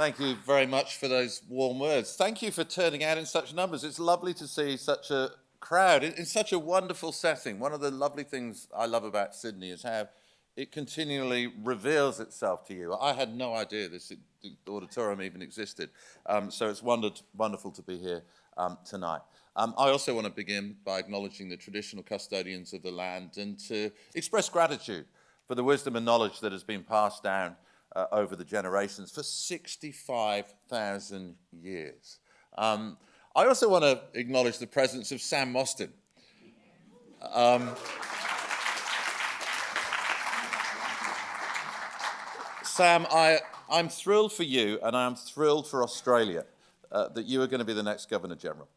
Thank you very much for those warm words. Thank you for turning out in such numbers. It's lovely to see such a crowd in such a wonderful setting. One of the lovely things I love about Sydney is how it continually reveals itself to you. I had no idea the auditorium even existed, so it's wonderful to be here tonight. I also want to begin by acknowledging the traditional custodians of the land and to express gratitude for the wisdom and knowledge that has been passed down over the generations for 65,000 years. I also want to acknowledge the presence of Sam Mostyn. Sam, I'm thrilled for you and I'm thrilled for Australia that you are going to be the next Governor General.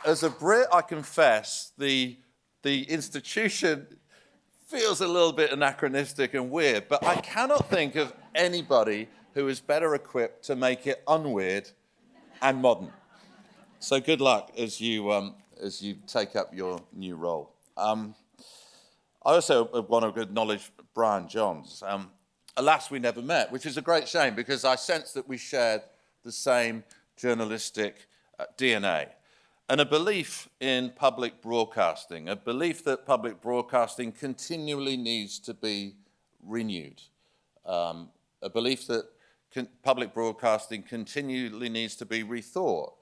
As a Brit, I confess, the institution feels a little bit anachronistic and weird, but I cannot think of anybody who is better equipped to make it unweird and modern. So good luck as you take up your new role. I also want to acknowledge Brian Johns. Alas, we never met, which is a great shame because I sense that we shared the same journalistic DNA. And a belief in public broadcasting, a belief that public broadcasting continually needs to be renewed, a belief that public broadcasting continually needs to be rethought,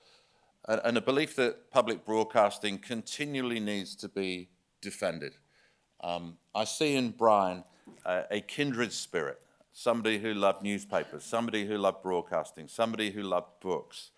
and a belief that public broadcasting continually needs to be defended. I see in Brian a kindred spirit, somebody who loved newspapers, somebody who loved broadcasting, somebody who loved books.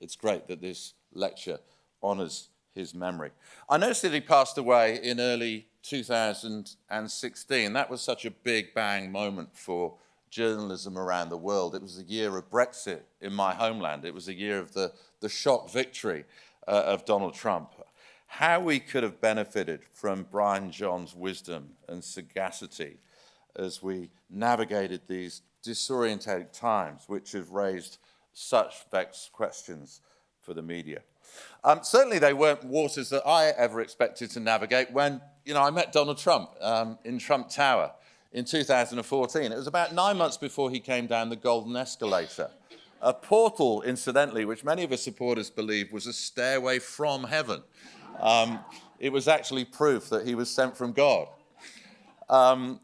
It's great that this lecture honours his memory. I noticed that he passed away in early 2016. That was such a big bang moment for journalism around the world. It was the year of Brexit in my homeland. It was the year of the shock victory of Donald Trump. How we could have benefited from Brian Johns' wisdom and sagacity as we navigated these disorientated times, which have raised such vexed questions for the media. Certainly they weren't waters that I ever expected to navigate when, I met Donald Trump in Trump Tower in 2014. It was about 9 months before he came down the Golden Escalator, a portal, incidentally, which many of his supporters believe was a stairway from heaven. It was actually proof that he was sent from God. And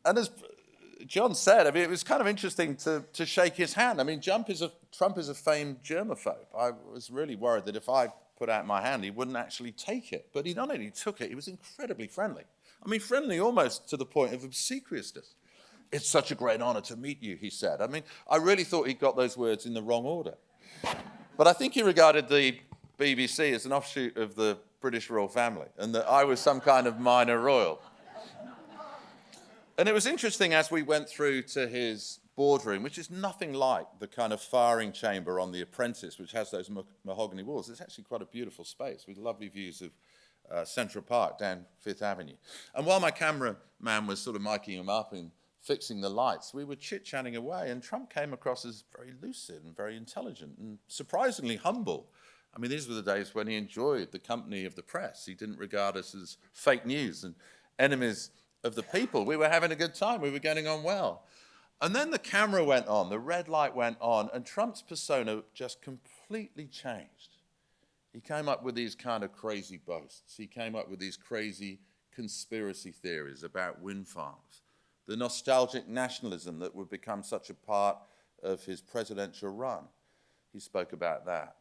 as John said, it was kind of interesting to shake his hand. Trump is a famed germaphobe. I was really worried that if I put out my hand, he wouldn't actually take it. But he not only took it, he was incredibly friendly. Friendly almost to the point of obsequiousness. It's such a great honor to meet you, he said. I really thought he got those words in the wrong order. But I think he regarded the BBC as an offshoot of the British royal family and that I was some kind of minor royal. And it was interesting as we went through to his boardroom, which is nothing like the kind of firing chamber on The Apprentice, which has those mahogany walls. It's actually quite a beautiful space with lovely views of Central Park down Fifth Avenue. And while my cameraman was sort of miking him up and fixing the lights, we were chit-chatting away, and Trump came across as very lucid and very intelligent and surprisingly humble. These were the days when he enjoyed the company of the press. He didn't regard us as fake news and enemies of the people. We were having a good time. We were getting on well. And then the camera went on, the red light went on, and Trump's persona just completely changed. He came up with these kind of crazy boasts. He came up with these crazy conspiracy theories about wind farms, the nostalgic nationalism that would become such a part of his presidential run. He spoke about that.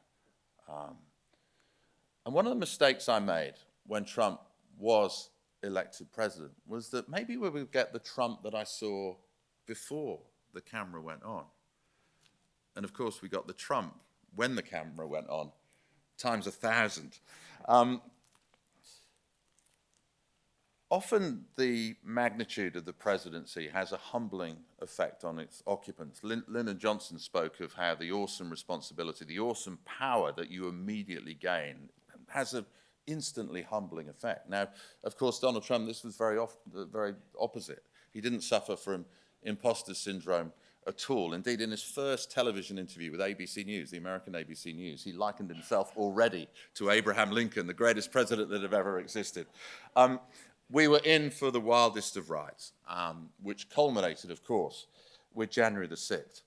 And one of the mistakes I made when Trump was elected president was that maybe we would get the Trump that I saw before the camera went on. And of course, we got the Trump when the camera went on, times 1,000. Often the magnitude of the presidency has a humbling effect on its occupants. Lyndon Johnson spoke of how the awesome responsibility, the awesome power that you immediately gain has an instantly humbling effect. Now, of course, Donald Trump, this was very opposite. He didn't suffer from imposter syndrome at all. Indeed, in his first television interview with ABC News, the American ABC News, he likened himself already to Abraham Lincoln, the greatest president that have ever existed. We were in for the wildest of rides, which culminated, of course, with January the 6th,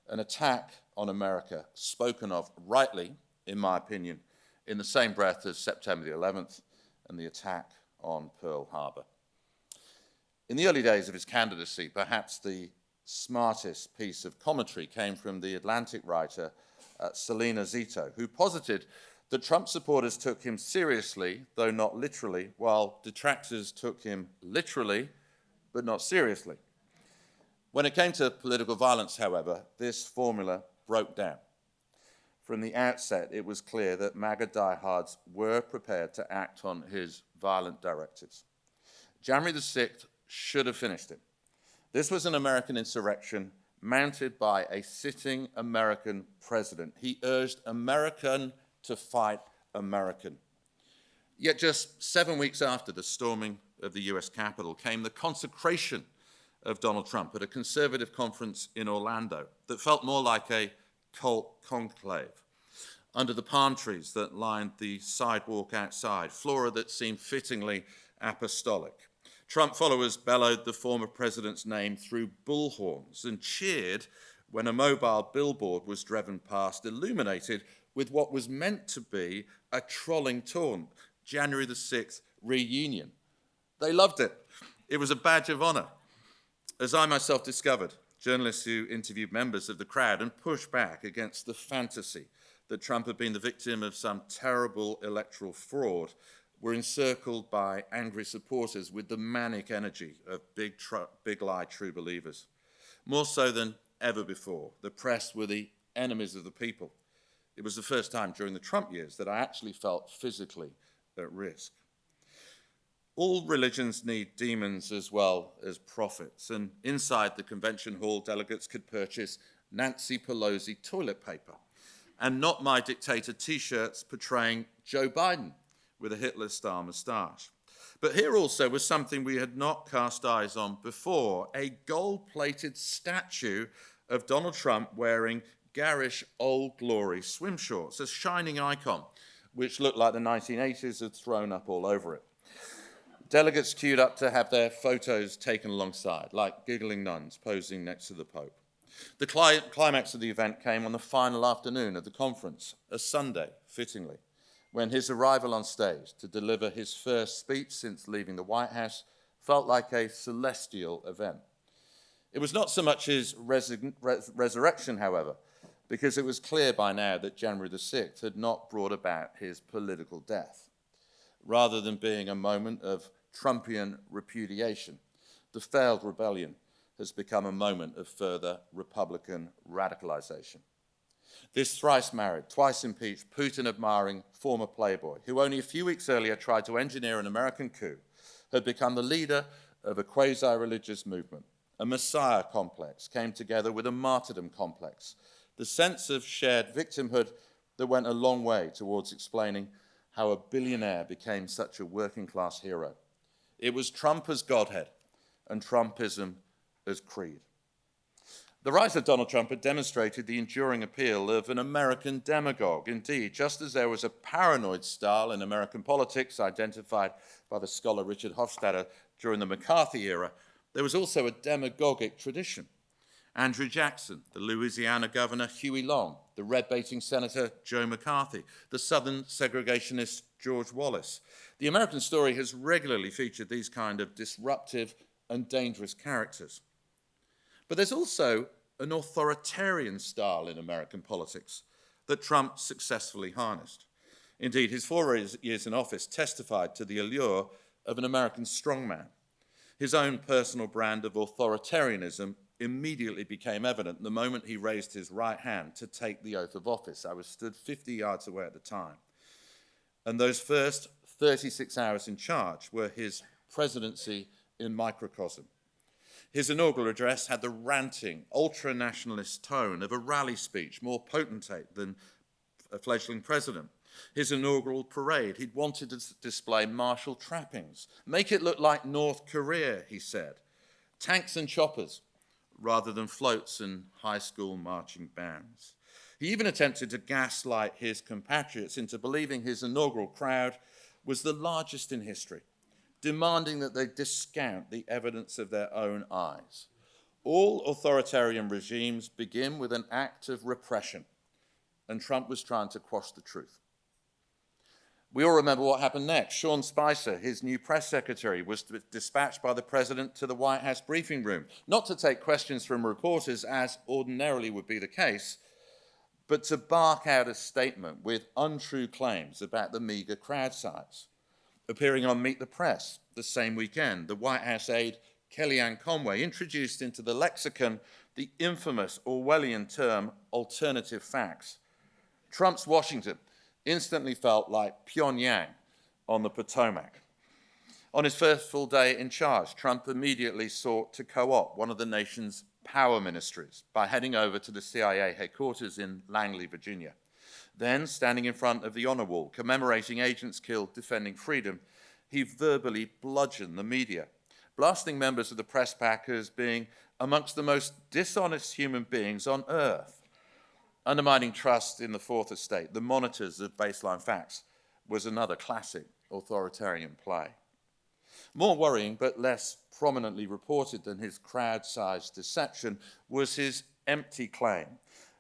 an attack on America spoken of rightly, in my opinion, in the same breath as September the 11th and the attack on Pearl Harbor. In the early days of his candidacy, perhaps the smartest piece of commentary came from the Atlantic writer Selena Zito, who posited that Trump supporters took him seriously, though not literally, while detractors took him literally, but not seriously. When it came to political violence, however, this formula broke down. From the outset, it was clear that MAGA diehards were prepared to act on his violent directives. January the 6th should have finished it. This was an American insurrection mounted by a sitting American president. He urged American to fight American. Yet just 7 weeks after the storming of the US Capitol came the consecration of Donald Trump at a conservative conference in Orlando that felt more like a cult conclave. Under the palm trees that lined the sidewalk outside, flora that seemed fittingly apostolic. Trump followers bellowed the former president's name through bullhorns and cheered when a mobile billboard was driven past, illuminated with what was meant to be a trolling taunt, January the 6th reunion. They loved it. It was a badge of honor. As I myself discovered, journalists who interviewed members of the crowd and pushed back against the fantasy that Trump had been the victim of some terrible electoral fraud were encircled by angry supporters with the manic energy of big lie true believers. More so than ever before, the press were the enemies of the people. It was the first time during the Trump years that I actually felt physically at risk. All religions need demons as well as prophets, and inside the convention hall, delegates could purchase Nancy Pelosi toilet paper and Not My Dictator t-shirts portraying Joe Biden with a Hitler-style moustache. But here also was something we had not cast eyes on before, a gold-plated statue of Donald Trump wearing garish Old Glory swim shorts, a shining icon, which looked like the 1980s had thrown up all over it. Delegates queued up to have their photos taken alongside, like giggling nuns posing next to the Pope. The climax of the event came on the final afternoon of the conference, a Sunday, fittingly, when his arrival on stage to deliver his first speech since leaving the White House felt like a celestial event. It was not so much his resurrection, however, because it was clear by now that January the 6th had not brought about his political death. Rather than being a moment of Trumpian repudiation, the failed rebellion has become a moment of further Republican radicalization. This thrice married, twice impeached, Putin-admiring former playboy, who only a few weeks earlier tried to engineer an American coup, had become the leader of a quasi-religious movement. A messiah complex came together with a martyrdom complex, the sense of shared victimhood that went a long way towards explaining how a billionaire became such a working-class hero. It was Trump as Godhead and Trumpism as creed. The rise of Donald Trump had demonstrated the enduring appeal of an American demagogue. Indeed, just as there was a paranoid style in American politics identified by the scholar Richard Hofstadter during the McCarthy era, there was also a demagogic tradition. Andrew Jackson, the Louisiana governor Huey Long, the red-baiting Senator Joe McCarthy, the Southern segregationist George Wallace. The American story has regularly featured these kind of disruptive and dangerous characters. But there's also an authoritarian style in American politics that Trump successfully harnessed. Indeed, his 4 years in office testified to the allure of an American strongman. His own personal brand of authoritarianism immediately became evident the moment he raised his right hand to take the oath of office. I was stood 50 yards away at the time. And those first 36 hours in charge were his presidency in microcosm. His inaugural address had the ranting, ultra-nationalist tone of a rally speech, more potentate than a fledgling president. His inaugural parade, he'd wanted to display martial trappings. Make it look like North Korea, he said. Tanks and choppers, rather than floats and high school marching bands. He even attempted to gaslight his compatriots into believing his inaugural crowd was the largest in history, demanding that they discount the evidence of their own eyes. All authoritarian regimes begin with an act of repression, and Trump was trying to quash the truth. We all remember what happened next. Sean Spicer, his new press secretary, was dispatched by the president to the White House briefing room, not to take questions from reporters, as ordinarily would be the case, but to bark out a statement with untrue claims about the meager crowd size. Appearing on Meet the Press the same weekend, the White House aide Kellyanne Conway introduced into the lexicon the infamous Orwellian term alternative facts. Trump's Washington instantly felt like Pyongyang on the Potomac. On his first full day in charge, Trump immediately sought to co-opt one of the nation's power ministries by heading over to the CIA headquarters in Langley, Virginia. Then, standing in front of the honor wall, commemorating agents killed defending freedom, he verbally bludgeoned the media, blasting members of the press pack as being amongst the most dishonest human beings on earth. Undermining trust in the Fourth Estate, the monitors of baseline facts, was another classic authoritarian play. More worrying, but less prominently reported than his crowd-sized deception, was his empty claim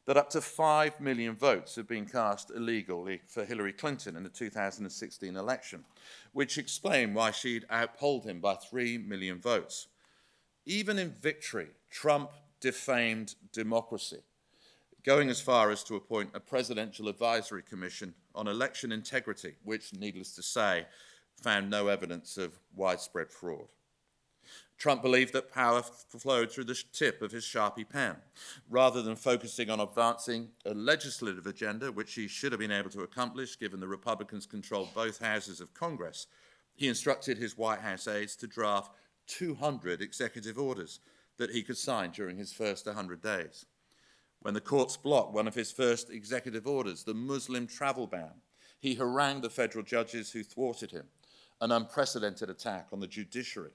that up to 5 million votes had been cast illegally for Hillary Clinton in the 2016 election, which explained why she'd outpolled him by 3 million votes. Even in victory, Trump defamed democracy, going as far as to appoint a presidential advisory commission on election integrity, which, needless to say, found no evidence of widespread fraud. Trump believed that power flowed through the tip of his Sharpie pen. Rather than focusing on advancing a legislative agenda, which he should have been able to accomplish given the Republicans controlled both houses of Congress, he instructed his White House aides to draft 200 executive orders that he could sign during his first 100 days. When the courts blocked one of his first executive orders, the Muslim travel ban, he harangued the federal judges who thwarted him, an unprecedented attack on the judiciary.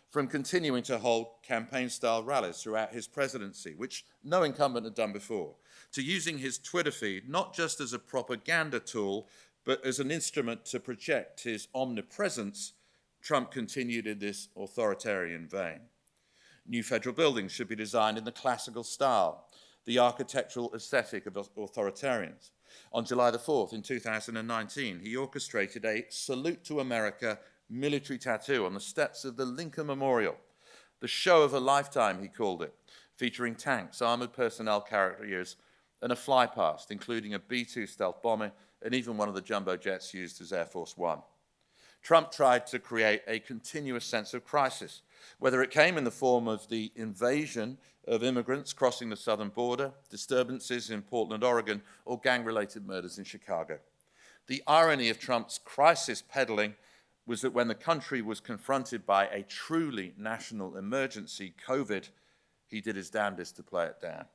From continuing to hold campaign-style rallies throughout his presidency, which no incumbent had done before, to using his Twitter feed not just as a propaganda tool, but as an instrument to project his omnipresence, Trump continued in this authoritarian vein. New federal buildings should be designed in the classical style, the architectural aesthetic of authoritarians. On July the 4th, in 2019, he orchestrated a salute to America military tattoo on the steps of the Lincoln Memorial. The show of a lifetime, he called it, featuring tanks, armored personnel carriers, and a flypast, including a B-2 stealth bomber and even one of the jumbo jets used as Air Force One. Trump tried to create a continuous sense of crisis, whether it came in the form of the invasion of immigrants crossing the southern border, disturbances in Portland, Oregon, or gang-related murders in Chicago. The irony of Trump's crisis peddling was that when the country was confronted by a truly national emergency, COVID, he did his damnedest to play it down.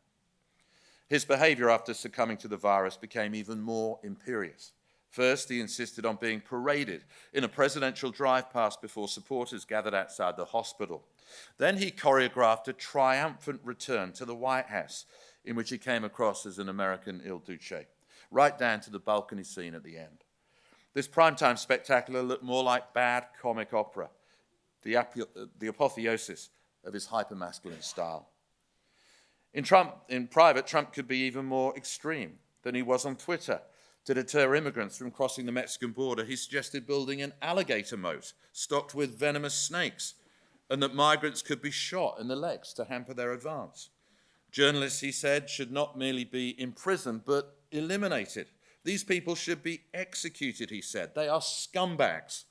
His behavior after succumbing to the virus became even more imperious. First, he insisted on being paraded in a presidential drive-past before supporters gathered outside the hospital. Then he choreographed a triumphant return to the White House, in which he came across as an American Il Duce, right down to the balcony scene at the end. This primetime spectacular looked more like bad comic opera, the apotheosis of his hypermasculine style. In private, Trump could be even more extreme than he was on Twitter. To deter immigrants from crossing the Mexican border, he suggested building an alligator moat stocked with venomous snakes, and that migrants could be shot in the legs to hamper their advance. Journalists, he said, should not merely be imprisoned, but eliminated. These people should be executed, he said. They are scumbags.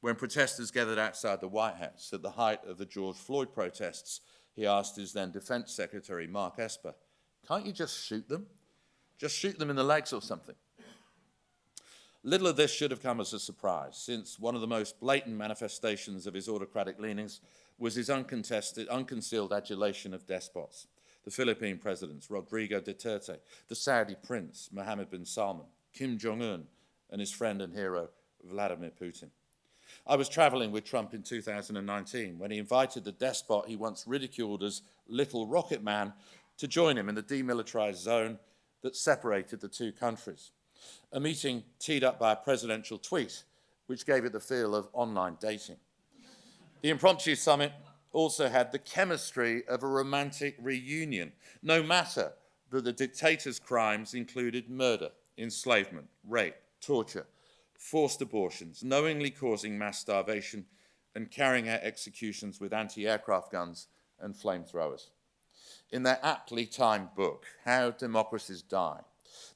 When protesters gathered outside the White House at the height of the George Floyd protests, he asked his then Defense Secretary, Mark Esper, "Can't you just shoot them? Just shoot them in the legs or something?" Little of this should have come as a surprise, since one of the most blatant manifestations of his autocratic leanings was his unconcealed adulation of despots. The Philippine presidents, Rodrigo Duterte, the Saudi prince, Mohammed bin Salman, Kim Jong-un, and his friend and hero, Vladimir Putin. I was traveling with Trump in 2019 when he invited the despot he once ridiculed as Little Rocket Man to join him in the demilitarized zone that separated the two countries. A meeting teed up by a presidential tweet which gave it the feel of online dating. The impromptu summit also had the chemistry of a romantic reunion, no matter that the dictator's crimes included murder, enslavement, rape, torture, forced abortions, knowingly causing mass starvation, and carrying out executions with anti-aircraft guns and flamethrowers. In their aptly timed book, How Democracies Die,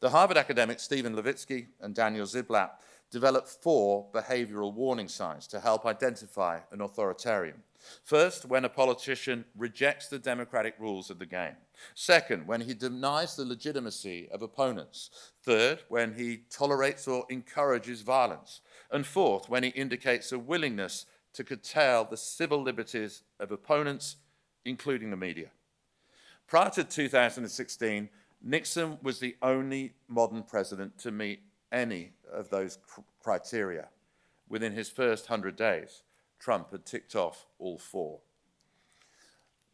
the Harvard academics Stephen Levitsky and Daniel Ziblatt developed 4 behavioral warning signs to help identify an authoritarian. First, when a politician rejects the democratic rules of the game. Second, when he denies the legitimacy of opponents. Third, when he tolerates or encourages violence. And fourth, when he indicates a willingness to curtail the civil liberties of opponents, including the media. Prior to 2016, Nixon was the only modern president to meet any of those criteria. Within his first 100 days, Trump had ticked off all 4.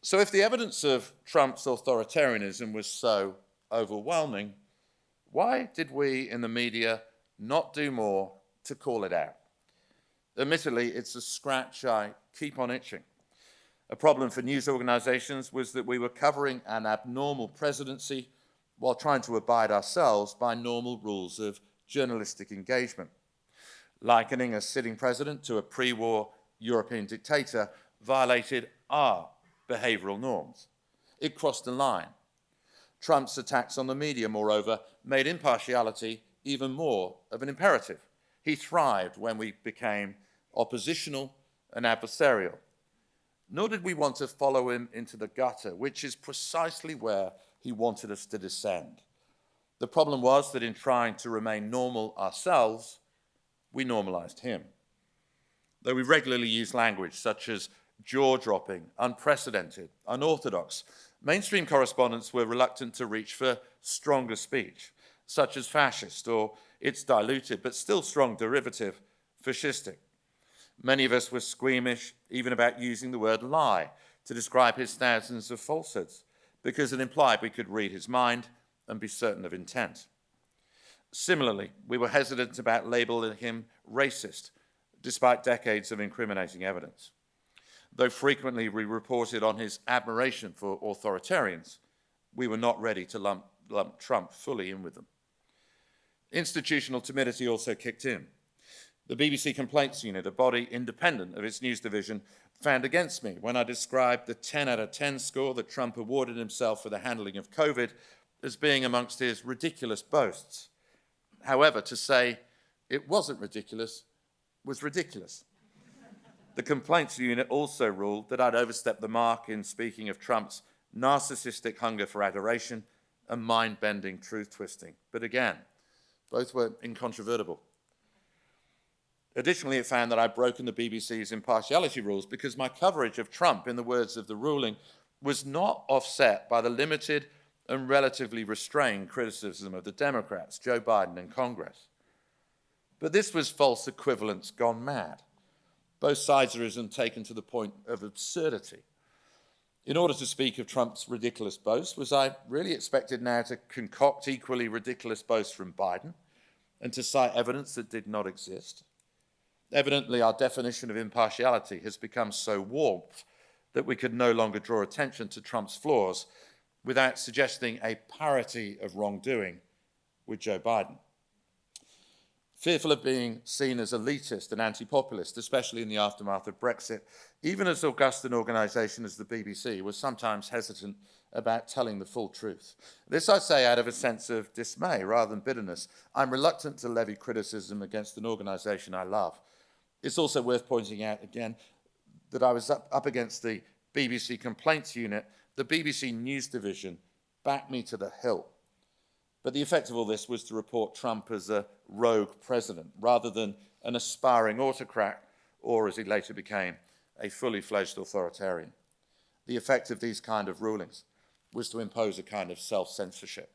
So if the evidence of Trump's authoritarianism was so overwhelming, why did we in the media not do more to call it out? Admittedly, it's a scratch I keep on itching. A problem for news organizations was that we were covering an abnormal presidency while trying to abide ourselves by normal rules of journalistic engagement. Likening a sitting president to a pre-war European dictator violated our behavioral norms. It crossed a line. Trump's attacks on the media, moreover, made impartiality even more of an imperative. He thrived when we became oppositional and adversarial. Nor did we want to follow him into the gutter, which is precisely where he wanted us to descend. The problem was that in trying to remain normal ourselves, we normalized him. Though we regularly use language such as jaw-dropping, unprecedented, unorthodox, mainstream correspondents were reluctant to reach for stronger speech, such as fascist or its diluted but still strong derivative, fascistic. Many of us were squeamish even about using the word lie to describe his thousands of falsehoods, because it implied we could read his mind and be certain of intent. Similarly, we were hesitant about labeling him racist, despite decades of incriminating evidence. Though frequently we reported on his admiration for authoritarians, we were not ready to lump Trump fully in with them. Institutional timidity also kicked in. The BBC Complaints Unit, a body independent of its news division, found against me when I described the 10 out of 10 score that Trump awarded himself for the handling of COVID as being amongst his ridiculous boasts. However, to say it wasn't ridiculous was ridiculous. The Complaints Unit also ruled that I'd overstepped the mark in speaking of Trump's narcissistic hunger for adoration and mind-bending truth-twisting. But again, both were incontrovertible. Additionally, it found that I'd broken the BBC's impartiality rules because my coverage of Trump, in the words of the ruling, was not offset by the limited and relatively restrained criticism of the Democrats, Joe Biden, and Congress. But this was false equivalence gone mad. Both siderism taken to the point of absurdity. In order to speak of Trump's ridiculous boast, was I really expected now to concoct equally ridiculous boasts from Biden and to cite evidence that did not exist? Evidently, our definition of impartiality has become so warped that we could no longer draw attention to Trump's flaws without suggesting a parity of wrongdoing with Joe Biden. Fearful of being seen as elitist and anti-populist, especially in the aftermath of Brexit, even as august an organisation as the BBC was sometimes hesitant about telling the full truth. This I say out of a sense of dismay rather than bitterness. I'm reluctant to levy criticism against an organisation I love. It's also worth pointing out again that I was up against the BBC Complaints Unit. The BBC News Division backed me to the hilt. But the effect of all this was to report Trump as a rogue president rather than an aspiring autocrat or, as he later became, a fully fledged authoritarian. The effect of these kind of rulings was to impose a kind of self-censorship.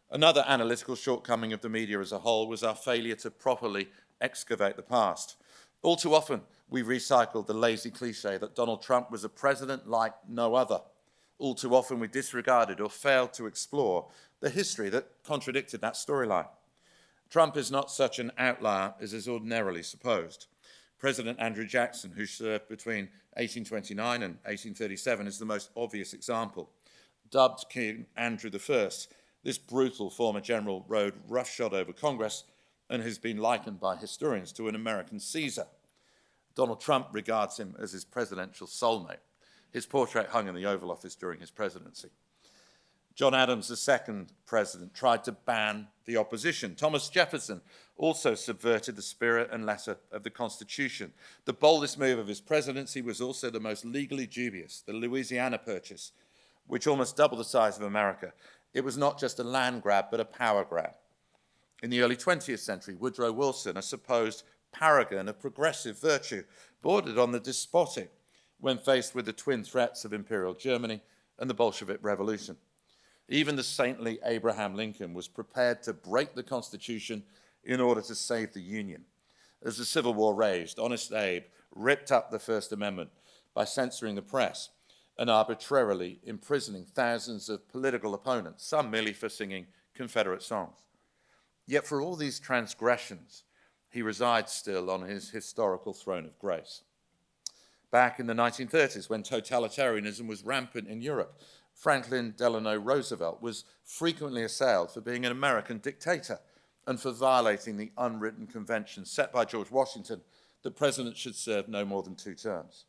Another analytical shortcoming of the media as a whole was our failure to properly excavate the past. All too often, we recycled the lazy cliche that Donald Trump was a president like no other. All too often, we disregarded or failed to explore the history that contradicted that storyline. Trump is not such an outlier as is ordinarily supposed. President Andrew Jackson, who served between 1829 and 1837, is the most obvious example. Dubbed King Andrew I, this brutal former general rode roughshod over Congress and has been likened by historians to an American Caesar. Donald Trump regards him as his presidential soulmate. His portrait hung in the Oval Office during his presidency. John Adams, the second president, tried to ban the opposition. Thomas Jefferson also subverted the spirit and letter of the Constitution. The boldest move of his presidency was also the most legally dubious, the Louisiana Purchase, which almost doubled the size of America. It was not just a land grab, but a power grab. In the early 20th century, Woodrow Wilson, a supposed paragon of progressive virtue, bordered on the despotic when faced with the twin threats of Imperial Germany and the Bolshevik Revolution. Even the saintly Abraham Lincoln was prepared to break the Constitution in order to save the Union. As the Civil War raged, Honest Abe ripped up the First Amendment by censoring the press and arbitrarily imprisoning thousands of political opponents, some merely for singing Confederate songs. Yet for all these transgressions, he resides still on his historical throne of grace. Back in the 1930s, when totalitarianism was rampant in Europe, Franklin Delano Roosevelt was frequently assailed for being an American dictator and for violating the unwritten convention set by George Washington that presidents should serve no more than 2 terms.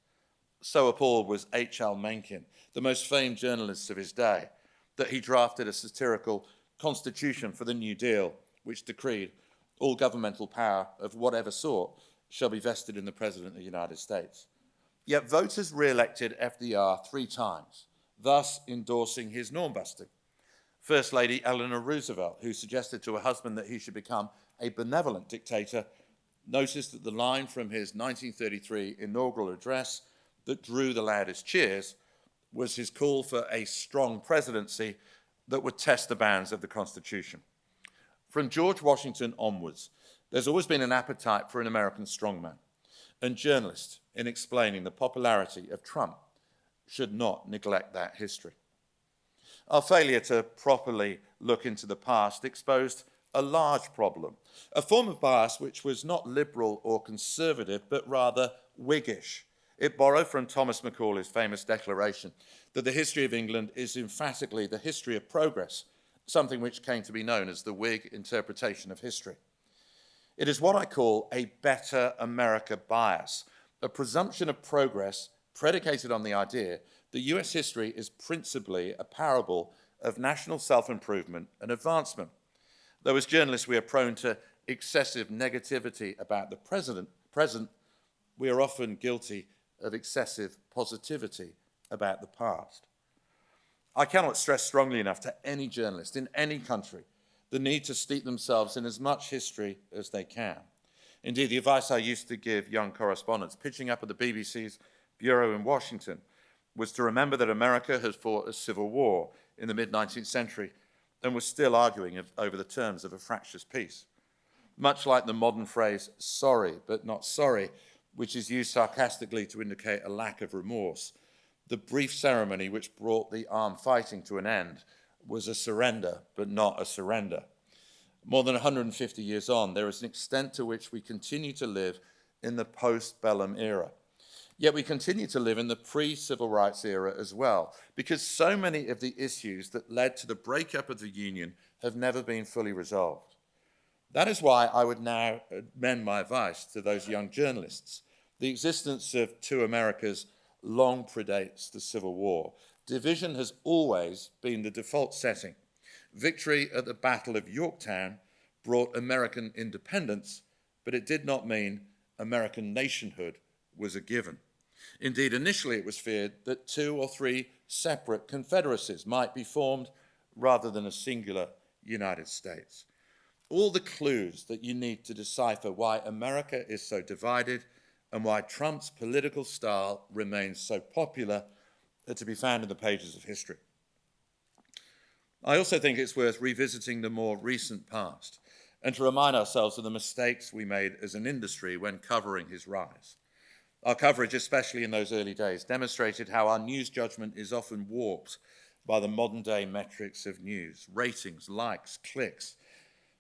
So appalled was H.L. Mencken, the most famed journalist of his day, that he drafted a satirical constitution for the New Deal, which decreed all governmental power of whatever sort shall be vested in the President of the United States. Yet voters re-elected FDR 3 times, thus endorsing his norm-busting. First Lady Eleanor Roosevelt, who suggested to her husband that he should become a benevolent dictator, noticed that the line from his 1933 inaugural address that drew the loudest cheers was his call for a strong presidency that would test the bounds of the Constitution. From George Washington onwards, there's always been an appetite for an American strongman, and journalists, in explaining the popularity of Trump, should not neglect that history. Our failure to properly look into the past exposed a large problem, a form of bias which was not liberal or conservative, but rather Whiggish. It borrowed from Thomas Macaulay's famous declaration that the history of England is emphatically the history of progress, something which came to be known as the Whig interpretation of history. It is what I call a better America bias, a presumption of progress predicated on the idea that US history is principally a parable of national self-improvement and advancement. Though as journalists we are prone to excessive negativity about the present, we are often guilty of excessive positivity about the past. I cannot stress strongly enough to any journalist in any country the need to steep themselves in as much history as they can. Indeed, the advice I used to give young correspondents pitching up at the BBC's bureau in Washington was to remember that America has fought a civil war in the mid-19th century and was still arguing over the terms of a fractious peace. Much like the modern phrase, sorry but not sorry, which is used sarcastically to indicate a lack of remorse, the brief ceremony which brought the armed fighting to an end was a surrender but not a surrender. More than 150 years on, there is an extent to which we continue to live in the post-bellum era. Yet we continue to live in the pre-civil rights era as well, because so many of the issues that led to the breakup of the Union have never been fully resolved. That is why I would now amend my advice to those young journalists. The existence of 2 Americas long predates the Civil War. Division has always been the default setting. Victory at the Battle of Yorktown brought American independence, but it did not mean American nationhood was a given. Indeed, initially it was feared that 2 or 3 separate confederacies might be formed rather than a singular United States. All the clues that you need to decipher why America is so divided and why Trump's political style remains so popular are to be found in the pages of history. I also think it's worth revisiting the more recent past and to remind ourselves of the mistakes we made as an industry when covering his rise. Our coverage, especially in those early days, demonstrated how our news judgment is often warped by the modern-day metrics of news, ratings, likes, clicks.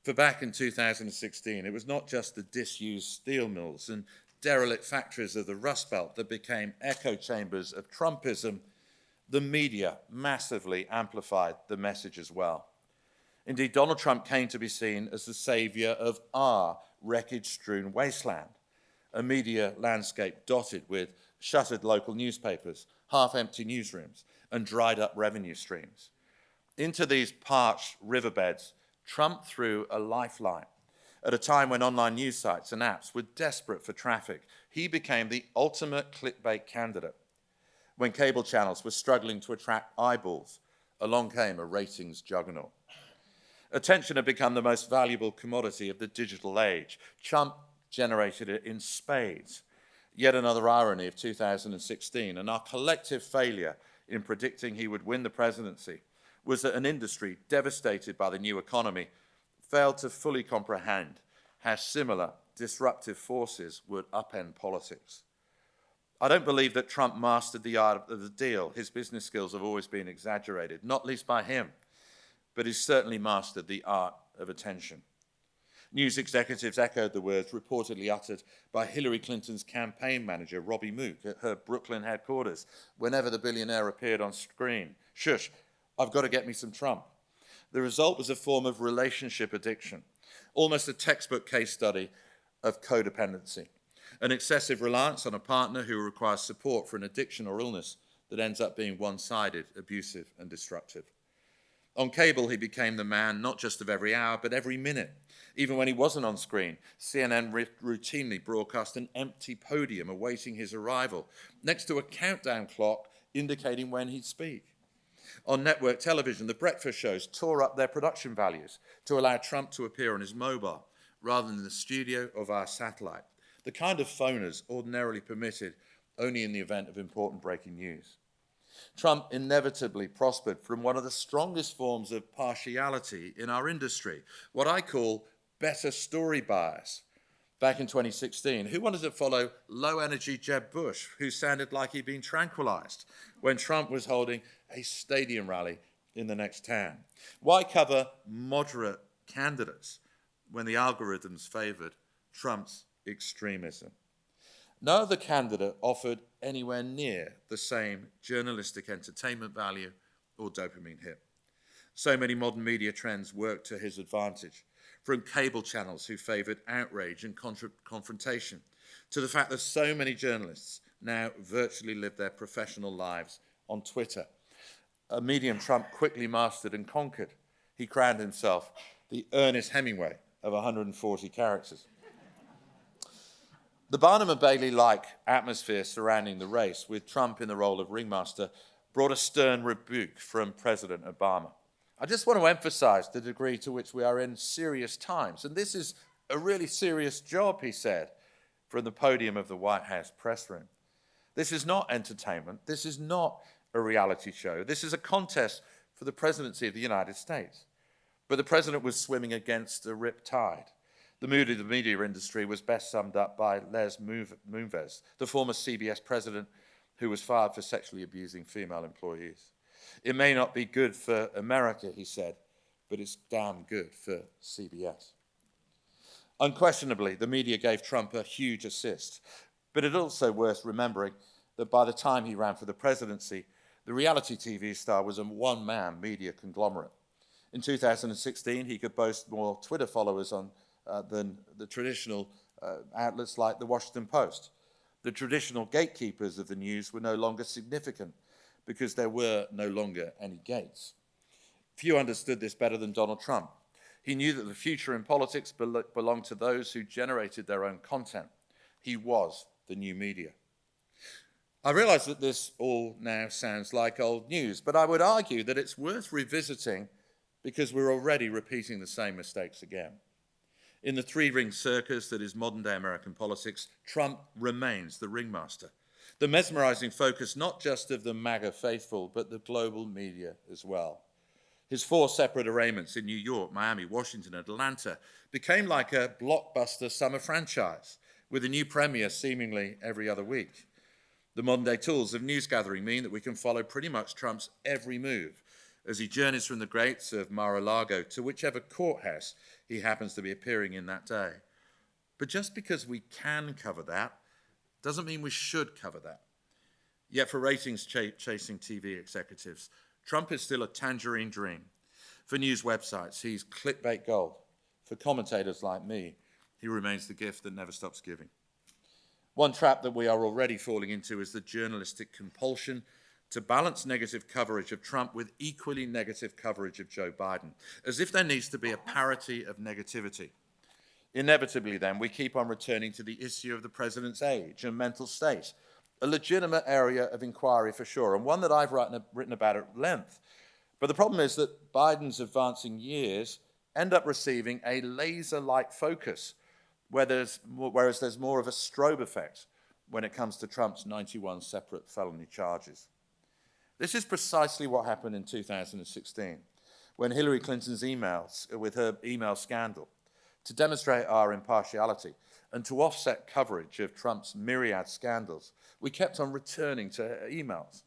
For back in 2016, it was not just the disused steel mills and derelict factories of the Rust Belt that became echo chambers of Trumpism. The media massively amplified the message as well. Indeed, Donald Trump came to be seen as the savior of our wreckage-strewn wasteland, a media landscape dotted with shuttered local newspapers, half-empty newsrooms, and dried-up revenue streams. Into these parched riverbeds, Trump threw a lifeline. At a time when online news sites and apps were desperate for traffic, he became the ultimate clickbait candidate. When cable channels were struggling to attract eyeballs, along came a ratings juggernaut. Attention had become the most valuable commodity of the digital age. Trump generated it in spades. Yet another irony of 2016, and our collective failure in predicting he would win the presidency was that an industry devastated by the new economy failed to fully comprehend how similar disruptive forces would upend politics. I don't believe that Trump mastered the art of the deal. His business skills have always been exaggerated, not least by him, but he's certainly mastered the art of attention. News executives echoed the words reportedly uttered by Hillary Clinton's campaign manager, Robbie Mook, at her Brooklyn headquarters whenever the billionaire appeared on screen. Shush, I've got to get me some Trump. The result was a form of relationship addiction, almost a textbook case study of codependency, an excessive reliance on a partner who requires support for an addiction or illness that ends up being one-sided, abusive, and destructive. On cable, he became the man not just of every hour, but every minute. Even when he wasn't on screen, CNN routinely broadcast an empty podium awaiting his arrival, next to a countdown clock indicating when he'd speak. On network television, the breakfast shows tore up their production values to allow Trump to appear on his mobile rather than in the studio or via satellite, the kind of phoners ordinarily permitted only in the event of important breaking news. Trump inevitably prospered from one of the strongest forms of partiality in our industry, what I call better story bias. Back in 2016, who wanted to follow low-energy Jeb Bush, who sounded like he'd been tranquilized when Trump was holding a stadium rally in the next town? Why cover moderate candidates when the algorithms favored Trump's extremism? No other candidate offered anywhere near the same journalistic entertainment value or dopamine hit. So many modern media trends work to his advantage, from cable channels who favored outrage and confrontation, to the fact that so many journalists now virtually live their professional lives on Twitter, a medium Trump quickly mastered and conquered. He crowned himself the Ernest Hemingway of 140 characters. The Barnum and Bailey-like atmosphere surrounding the race, with Trump in the role of ringmaster, brought a stern rebuke from President Obama. I just want to emphasize the degree to which we are in serious times, and this is a really serious job, he said, from the podium of the White House press room. This is not entertainment. This is not a reality show. This is a contest for the presidency of the United States. But the president was swimming against a rip tide. The mood of the media industry was best summed up by Les Moonves, the former CBS president who was fired for sexually abusing female employees. It may not be good for America, he said, but it's damn good for CBS. Unquestionably, the media gave Trump a huge assist, but it's also worth remembering that by the time he ran for the presidency, the reality TV star was a one-man media conglomerate. In 2016, he could boast more Twitter followers than the traditional outlets like the Washington Post. The traditional gatekeepers of the news were no longer significant because there were no longer any gates. Few understood this better than Donald Trump. He knew that the future in politics belonged to those who generated their own content. He was the new media. I realize that this all now sounds like old news, but I would argue that it's worth revisiting because we're already repeating the same mistakes again. In the three-ring circus that is modern-day American politics, Trump remains the ringmaster, the mesmerizing focus not just of the MAGA faithful, but the global media as well. His 4 separate arraignments in New York, Miami, Washington, and Atlanta became like a blockbuster summer franchise, with a new premiere seemingly every other week. The modern-day tools of news gathering mean that we can follow pretty much Trump's every move, as he journeys from the gates of Mar-a-Lago to whichever courthouse he happens to be appearing in that day. But just because we can cover that doesn't mean we should cover that. Yet for ratings-chasing TV executives, Trump is still a tangerine dream. For news websites, he's clickbait gold. For commentators like me, he remains the gift that never stops giving. One trap that we are already falling into is the journalistic compulsion to balance negative coverage of Trump with equally negative coverage of Joe Biden, as if there needs to be a parity of negativity. Inevitably, then, we keep on returning to the issue of the president's age and mental state, a legitimate area of inquiry for sure, and one that I've written about at length. But the problem is that Biden's advancing years end up receiving a laser-like focus, whereas there's more of a strobe effect when it comes to Trump's 91 separate felony charges. This is precisely what happened in 2016, when Hillary Clinton's emails, with her email scandal, to demonstrate our impartiality and to offset coverage of Trump's myriad scandals, we kept on returning to her emails.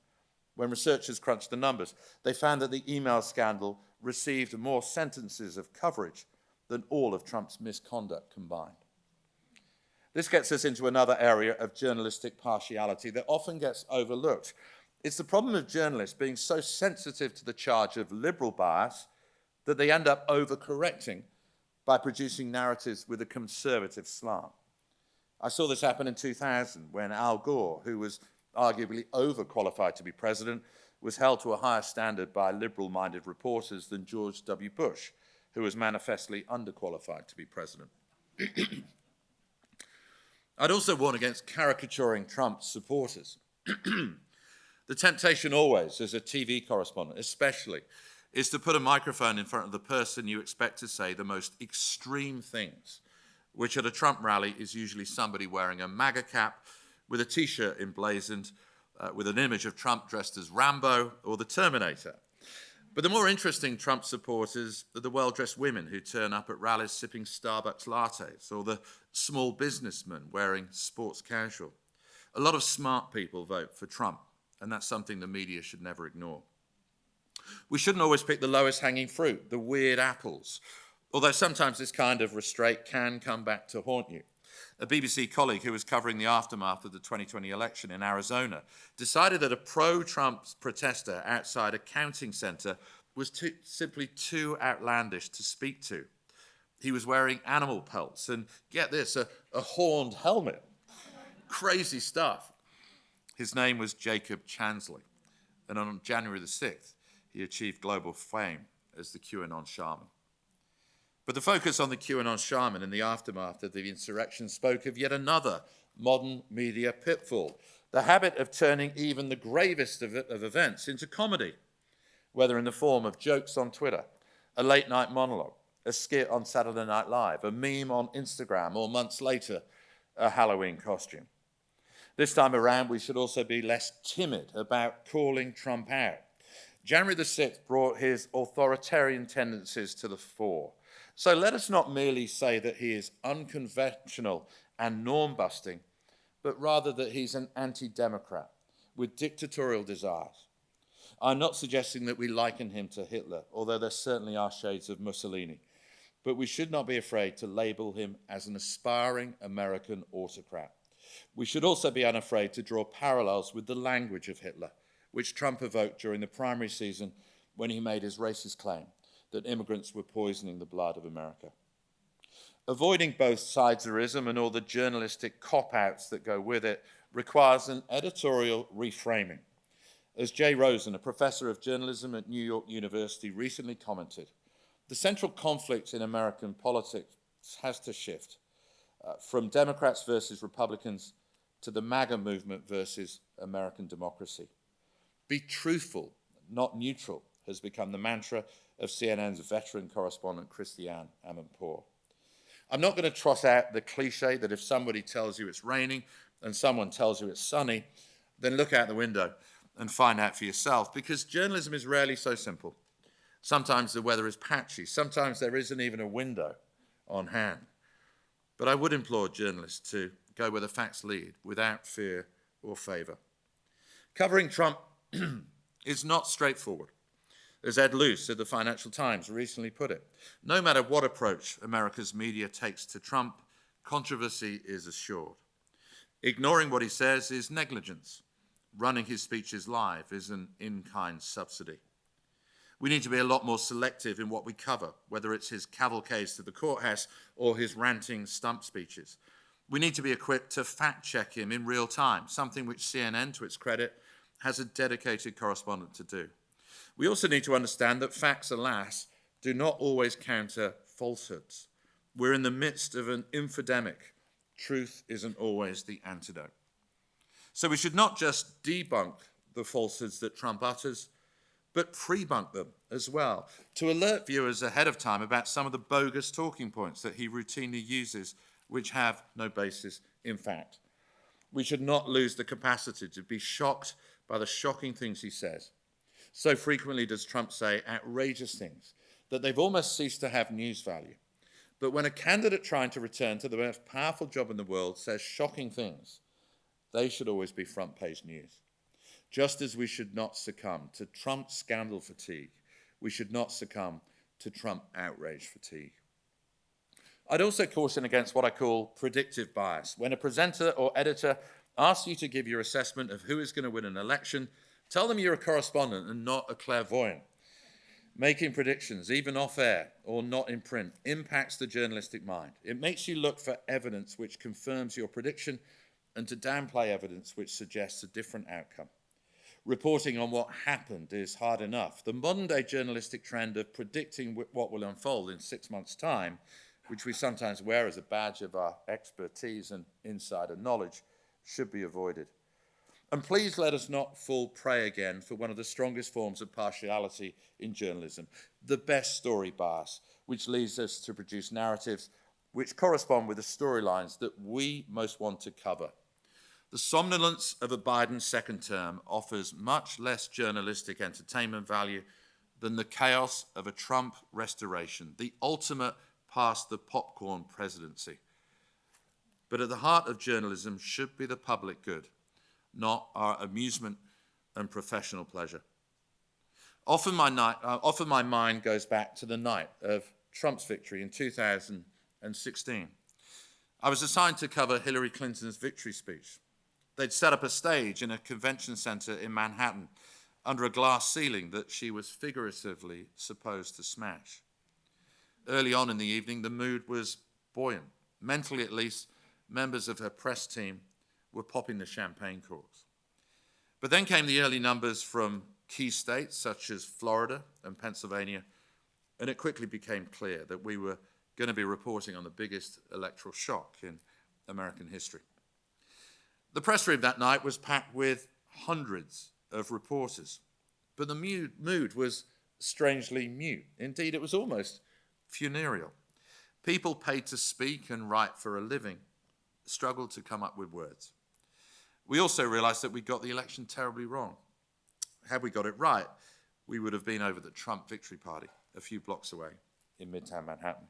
When researchers crunched the numbers, they found that the email scandal received more sentences of coverage than all of Trump's misconduct combined. This gets us into another area of journalistic partiality that often gets overlooked. It's the problem of journalists being so sensitive to the charge of liberal bias that they end up overcorrecting by producing narratives with a conservative slant. I saw this happen in 2000 when Al Gore, who was arguably overqualified to be president, was held to a higher standard by liberal-minded reporters than George W. Bush, who was manifestly underqualified to be president. I'd also warn against caricaturing Trump's supporters. The temptation always, as a TV correspondent especially, is to put a microphone in front of the person you expect to say the most extreme things, which at a Trump rally is usually somebody wearing a MAGA cap with a T-shirt emblazoned with an image of Trump dressed as Rambo or the Terminator. But the more interesting Trump supporters are the well-dressed women who turn up at rallies sipping Starbucks lattes, or the small businessmen wearing sports casual. A lot of smart people vote for Trump, and that's something the media should never ignore. We shouldn't always pick the lowest hanging fruit, the weird apples, although sometimes this kind of restraint can come back to haunt you. A BBC colleague who was covering the aftermath of the 2020 election in Arizona decided that a pro-Trump protester outside a counting center was simply too outlandish to speak to. He was wearing animal pelts and, get this, a horned helmet. Crazy stuff. His name was Jacob Chansley, and on January the 6th, he achieved global fame as the QAnon shaman. But the focus on the QAnon shaman in the aftermath of the insurrection spoke of yet another modern media pitfall, the habit of turning even the gravest of events into comedy, whether in the form of jokes on Twitter, a late-night monologue, a skit on Saturday Night Live, a meme on Instagram, or months later, a Halloween costume. This time around, we should also be less timid about calling Trump out. January the 6th brought his authoritarian tendencies to the fore. So let us not merely say that he is unconventional and norm-busting, but rather that he's an anti-democrat with dictatorial desires. I'm not suggesting that we liken him to Hitler, although there certainly are shades of Mussolini, but we should not be afraid to label him as an aspiring American autocrat. We should also be unafraid to draw parallels with the language of Hitler, which Trump evoked during the primary season when he made his racist claim that immigrants were poisoning the blood of America. Avoiding both siderism and all the journalistic cop-outs that go with it requires an editorial reframing. As Jay Rosen, a professor of journalism at New York University, recently commented, the central conflict in American politics has to shift from Democrats versus Republicans to the MAGA movement versus American democracy. Be truthful, not neutral, has become the mantra of CNN's veteran correspondent, Christiane Amanpour. I'm not going to trot out the cliche that if somebody tells you it's raining and someone tells you it's sunny, then look out the window and find out for yourself, because journalism is rarely so simple. Sometimes the weather is patchy. Sometimes there isn't even a window on hand. But I would implore journalists to go where the facts lead, without fear or favor. Covering Trump is not straightforward. As Ed Luce at the Financial Times recently put it, no matter what approach America's media takes to Trump, controversy is assured. Ignoring what he says is negligence. Running his speeches live is an in-kind subsidy. We need to be a lot more selective in what we cover, whether it's his cavalcades to the courthouse or his ranting stump speeches. We need to be equipped to fact-check him in real time, something which CNN, to its credit, has a dedicated correspondent to do. We also need to understand that facts, alas, do not always counter falsehoods. We're in the midst of an infodemic. Truth isn't always the antidote. So we should not just debunk the falsehoods that Trump utters, but pre-bunk them as well, to alert viewers ahead of time about some of the bogus talking points that he routinely uses, which have no basis in fact. We should not lose the capacity to be shocked by the shocking things he says. So frequently does Trump say outrageous things that they've almost ceased to have news value. But when a candidate trying to return to the most powerful job in the world says shocking things, they should always be front page news. Just as we should not succumb to Trump scandal fatigue, we should not succumb to Trump outrage fatigue. I'd also caution against what I call predictive bias. When a presenter or editor asks you to give your assessment of who is going to win an election, tell them you're a correspondent and not a clairvoyant. Making predictions, even off-air or not in print, impacts the journalistic mind. It makes you look for evidence which confirms your prediction and to downplay evidence which suggests a different outcome. Reporting on what happened is hard enough. The modern-day journalistic trend of predicting what will unfold in 6 months' time, which we sometimes wear as a badge of our expertise and insider knowledge, should be avoided. And please let us not fall prey again for one of the strongest forms of partiality in journalism, the best story bias, which leads us to produce narratives which correspond with the storylines that we most want to cover. The somnolence of a Biden second term offers much less journalistic entertainment value than the chaos of a Trump restoration, the ultimate past the popcorn presidency. But at the heart of journalism should be the public good, not our amusement and professional pleasure. Often my mind goes back to the night of Trump's victory in 2016. I was assigned to cover Hillary Clinton's victory speech. They'd set up a stage in a convention center in Manhattan under a glass ceiling that she was figuratively supposed to smash. Early on in the evening, the mood was buoyant. Mentally, at least, members of her press team were popping the champagne corks. But then came the early numbers from key states such as Florida and Pennsylvania, and it quickly became clear that we were going to be reporting on the biggest electoral shock in American history. The press room that night was packed with hundreds of reporters, but the mood was strangely mute. Indeed, it was almost funereal. People paid to speak and write for a living struggled to come up with words. We also realized that we got the election terribly wrong. Had we got it right, we would have been over the Trump victory party a few blocks away in Midtown Manhattan.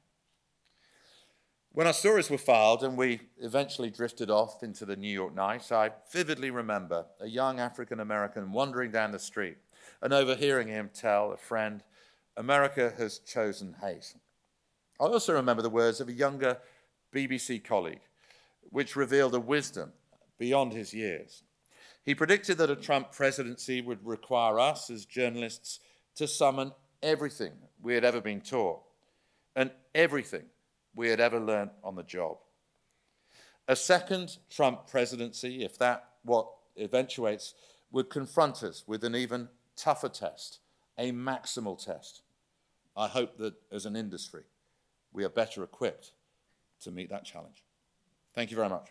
When our stories were filed and we eventually drifted off into the New York night, I vividly remember a young African-American wandering down the street and overhearing him tell a friend, "America has chosen hate." I also remember the words of a younger BBC colleague, which revealed a wisdom beyond his years. He predicted that a Trump presidency would require us as journalists to summon everything we had ever been taught and everything we had ever learned on the job. A second Trump presidency, if that what eventuates, would confront us with an even tougher test, a maximal test. I hope that as an industry, we are better equipped to meet that challenge. Thank you very much.